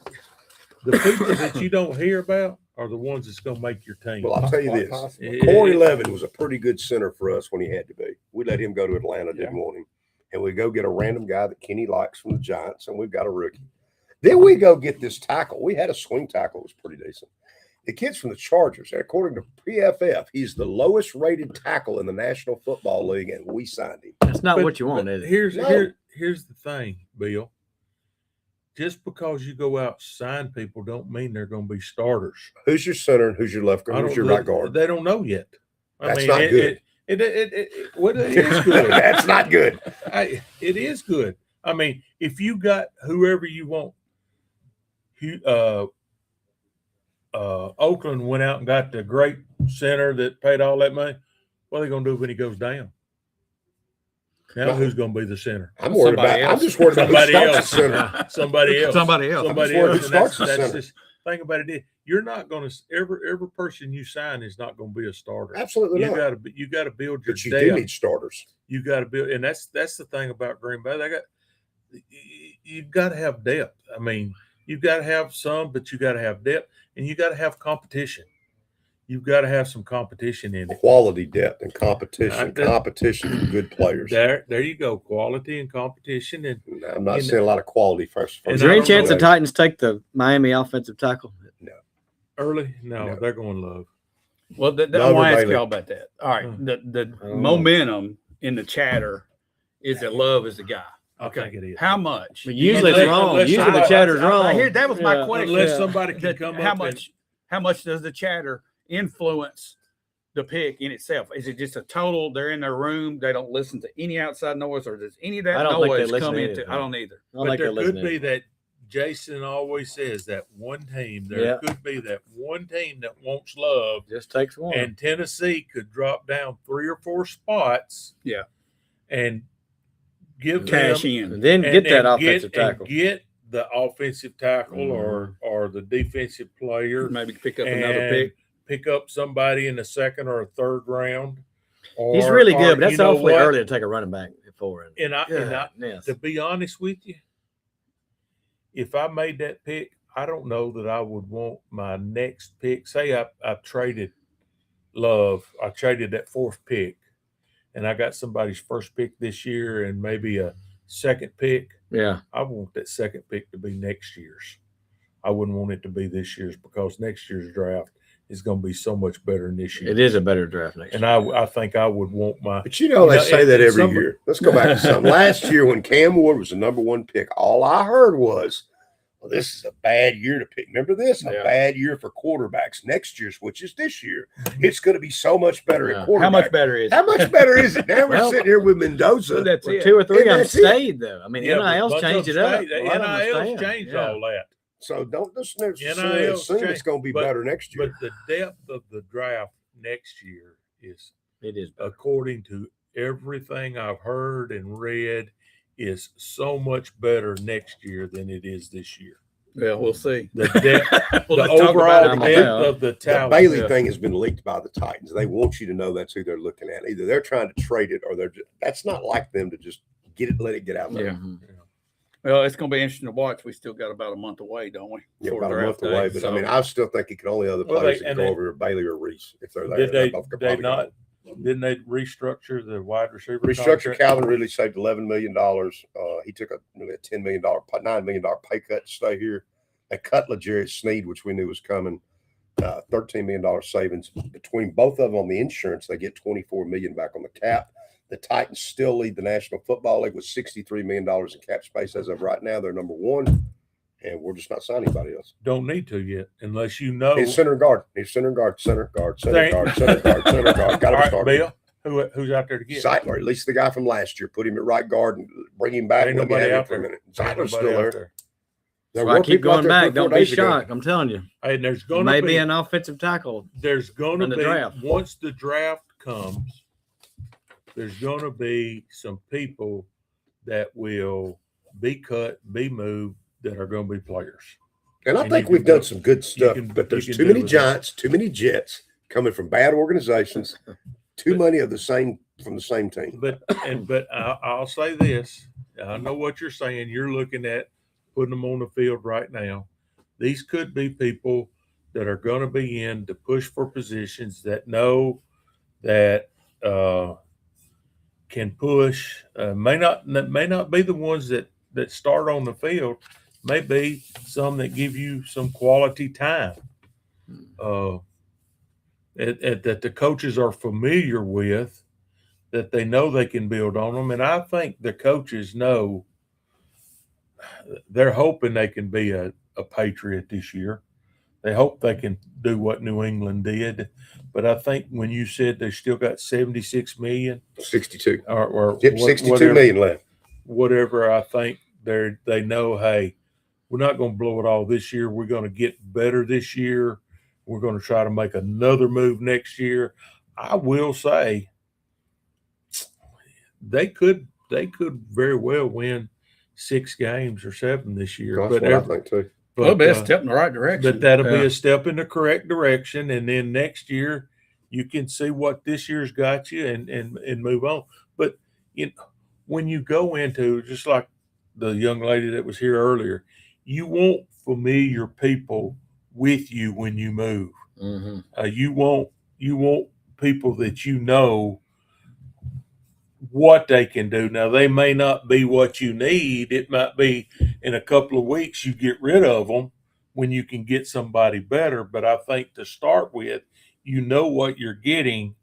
the people that you don't hear about are the ones that's going to make your team. Well, I'll tell you this. Possibly. Corey Levin was a pretty good center for us when he had to be. We let him go to Atlanta, didn't want him. And we go get a random guy that Kenny likes from the Giants, and we've got a rookie. Then we go get this tackle. We had a swing tackle that was pretty decent. The kid's from the Chargers. According to PFF, he's the lowest rated tackle in the National Football League, and we signed him. That's not But- what you want, but is it? Here's the thing, Bill. Just because you go out and sign people don't mean they're going to be starters. Who's your center and who's your left guard? Who's your right guard? They don't know yet. That's not good. It is good. That's not good. It is good. I mean, if you got whoever you want, Oakland went out and got the great center that paid all that money. What are they going to do when he goes down? Now who's going to be the center? I'm worried Somebody about. I'm else. just worried about who Somebody starts else. the center. Somebody else. Somebody else. Somebody I'm just worried else. who And starts the that's center. just think about it. You're not going to every person you sign is not going to be a starter. Absolutely You not. got to build your But you depth. do need starters. You got to build, and that's the thing about Green Bay. You've got to have depth. I mean, you've got to have some, but you got to have depth, and you got to have competition. You've got to have some competition in it. Quality depth and competition. That- Competition for good players. There you go. Quality and competition, and I'm not seeing a lot of quality first. And Is there I any don't chance know. the Titans take the Miami offensive tackle? early. No, No. they're going Love. Well, I Love want or to ask Bailey? y'all about that. All right. Hmm. The Oh. momentum in the chatter is that Love is the guy. I think it is. How much? But usually it's wrong. unless Usually the somebody- chatter's wrong. I hear that was my Yeah. question. Unless somebody can That- come how up much? How much does the chatter influence the pick in itself? Is it just a total? They're in their room. They don't listen to any outside noise, or does any of that I don't think they noise listen come to into? anything. I don't either. I don't But think there they're could listening. be that Jason always says that one team. There Yeah. could be that one team that wants Love, Just takes one. and Tennessee could drop down 3 or 4 spots. Yeah. And give Cash them, in. and then get that and offensive and tackle. get the offensive tackle or the defensive player. Maybe pick up another and pick. Pick up somebody in the 2nd or 3rd round. He's Or- really or good, but that's you know awfully what? early to take a running back at 4. And I, Yes. to be honest with you, if I made that pick, I don't know that I would want my next pick. Say I traded Love, I traded that 4th pick, and I got somebody's first pick this year and maybe a 2nd pick. Yeah. I want that 2nd pick to be next year's. I wouldn't want it to be this year's because next year's draft is going to be so much better than this year. It is a better draft next And year. I think I would want my. But you know, they You know, say and- that and every some- year. Let's go back to something. Last year when Cam Ward was the number 1 pick, all I heard was, well, this is a bad year to pick. Remember this? A Yeah. bad year for quarterbacks. Next year's, which is this year, it's going to be so much better Yeah. at quarterback. How much better is it? How much better is it? Now we're Well, sitting here with Mendoza. Well, that's Well, it. 2 or 3 And of them that's it. stayed, though. I mean, Yeah, but NIL's bunch of changed it them up. stayed. A lot of them NIL's staying. changed Yeah. all that. So don't just necessarily NIL's assume it's changed, going to be but- better next year. But the depth of the draft next year is, It is better. according to everything I've heard and read, is so much better next year than it is this year. Well, we'll see. The depth, Well, the let's talk overall about it. depth Yeah. of the The talent. Bailey Yeah. thing has been leaked by the Titans. They want you to know that's who they're looking at. Either they're trying to trade it or they're just, that's not like them to just get it, let it get out there. Yeah. Mhm. Well, it's going to be interesting to watch. We still got about a month away, don't we? Yeah, before about a draft month away. day, But so- I mean, I still think he can only other Well, players they- that and go they- over to Bailey or Reese if they're there. Did they? both could They probably go. not? Didn't they restructure the wide receiver? Restructure contract? Calvin Ridley saved $11 million. He took nearly a $10 million, $9 million pay cut to stay here. They cut LeJarrette Sneed, which we knew was coming. $13 million savings between both of them on the insurance. They get $24 million back on the cap. The Titans still lead the National Football League with $63 million in cap space as of right now. They're number one, and we're just not signing anybody else. Don't need to yet, unless you know. He's center guard. He's center guard. Center guard. Center There- guard. Center guard. Center guard. Got All to right, start. Bill. Who's out there to get? Zeitler, at least the guy from last year. Put him at right guard and bring him back. Ain't and let me nobody have him out for a there. minute. Ain't Zeitler's nobody still out there. So I keep going back. Don't be shocked. I'm telling you. Hey, there's going to Maybe be an offensive tackle. There's going to in the be draft. once the draft comes. There's going to be some people that will be cut, be moved, that are going to be players. And I And think you we've can done do- some good stuff, can- but there's you can too do many with that. Giants, too many Jets coming from bad organizations, too many of the same from the same team. But I'll say this. I know what you're saying. You're looking at putting them on the field right now. These could be people that are going to be in to push for positions that know that can push. May not be the ones that start on the field. May be some that give you some quality time. That the coaches are familiar with, that they know they can build on them. And I think the coaches know they're hoping they can be a Patriot this year. They hope they can do what New England did. But I think when you said they still got 76 million, 62. or Yep, 62 million left. whatever, I think they know, hey, we're not going to blow it all this year. We're going to get better this year. We're going to try to make another move next year. I will say they could very well win 6 games or 7 this year. That's what I think too. Well, it'll be a step in the right direction. But that'll be a step in the correct direction, and then next year you can see what this year's got you and move on. But when you go into, just like the young lady that was here earlier, you want familiar people with you when you move. Mm-hmm. You want people that you know what they can do. Now, they may not be what you need. It might be in a couple of weeks you get rid of them when you can get somebody better. But I think to start with, you know what you're getting,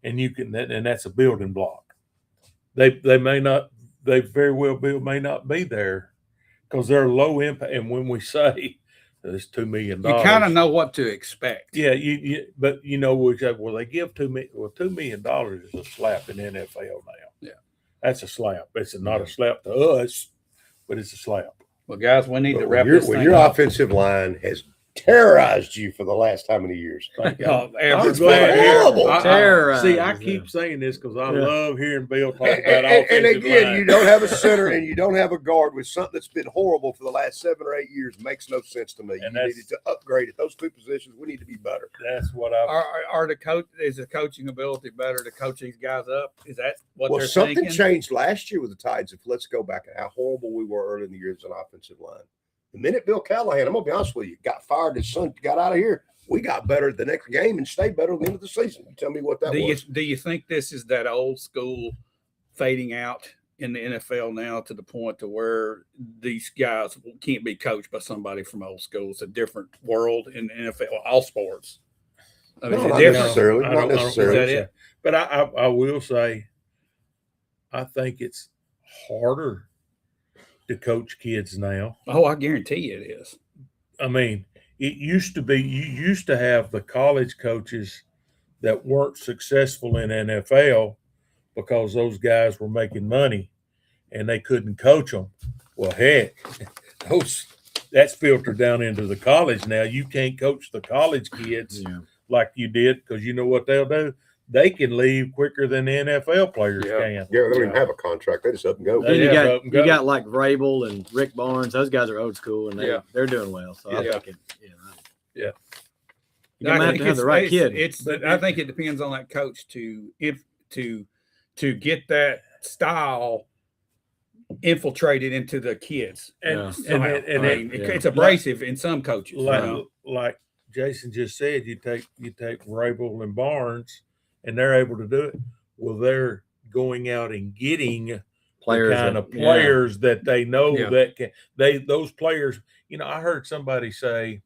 and you can, and that's a building block. They very well may not be there because they're low impact. And when we say it's $2 million, you kind of know what to expect. Yeah, but we say, well, they give $2 million. Well, $2 million is a slap in the NFL now. Yeah, that's a slap. It's not a slap to us, but it's a slap. Well, guys, we need to But wrap when this thing your up. offensive line has terrorized you for the last how many years? Thank you. Oh, I'm it's glad been to hear- horrible. See, I keep saying this because I love hearing Bill talk about And offensive again, line. you don't have a center and you don't have a guard with something that's been horrible for the last 7 or 8 years. Makes no sense to me. And You needed to upgrade at those 2 positions. We need to be better. That's what I. Are the coach is the coaching ability better to coach these guys up? Is that what Well, they're something thinking? changed last year with the Titans. If let's go back at how horrible we were early in the year as an offensive line. The minute Bill Callahan, I'm gonna be honest with you, got fired, his son got out of here. We got better the next game and stayed better at the end of the season. You tell me what that was. Do you think this is that old school fading out in the NFL now to the point to where these guys can't be coached by somebody from old school? It's a different world in the NFL, all sports. I mean, No, it's not different. necessarily. I Not don't- I don't- necessarily. Is that it? But I will say, I think it's harder to coach kids now. Oh, I guarantee you it is. I mean, it used to be, you used to have the college coaches that weren't successful in NFL because those guys were making money and they couldn't coach them. Well, heck, that's filtered down into the college now. You can't coach the college kids like you did because you know what they'll do? They can leave quicker than the NFL players can. Yeah, they don't even have a contract. They just up and go. Then Yeah, up and you go. got like Vrabel and Rick Barnes. Those guys are old school and they're doing well. So I Yeah. think Yeah. you're gonna have to have the right kid. I think it depends on that coach to get that style infiltrated into the kids. And Somehow. and It's abrasive in some coaches. like Jason just said, you take Rabel and Barnes, and they're able to do it. Well, they're going out and getting Players the kind of players that they know that can. Those players. I heard somebody say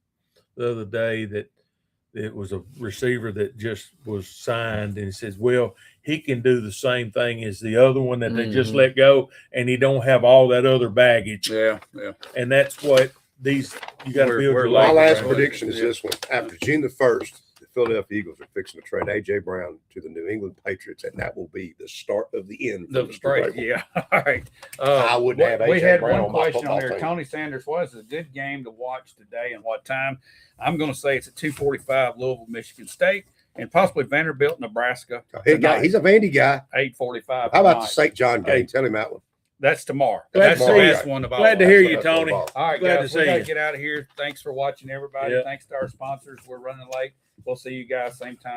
the other day that it was a receiver that just was signed, and he says, "Well, he can do the same thing as the other one that they just let go, and he don't have all that other baggage." Yeah. And that's what you got to build your My life last around. prediction is this one. After June the 1st, the Philadelphia Eagles are fixing to trade A.J. Brown to the New England Patriots, and that will be the start of the end. The straight, yeah. All right. I wouldn't have We A.J. had Brown one on my question football on there. team. Tony Sanders was a good game to watch today, and what time? I'm going to say it's at 2:45, Louisville, Michigan State, and possibly Vanderbilt, Nebraska. He's a Vandy guy. 8:45. How about the tonight. St. John game? Tell him that one. That's tomorrow. Glad That's to the see you. best one of all. Glad to hear you, That's what Tony. football. All right, Glad guys, to we see got to you. get out of here. Thanks for watching, everybody. Yeah. Thanks to our sponsors. We're running late. We'll see you guys same time.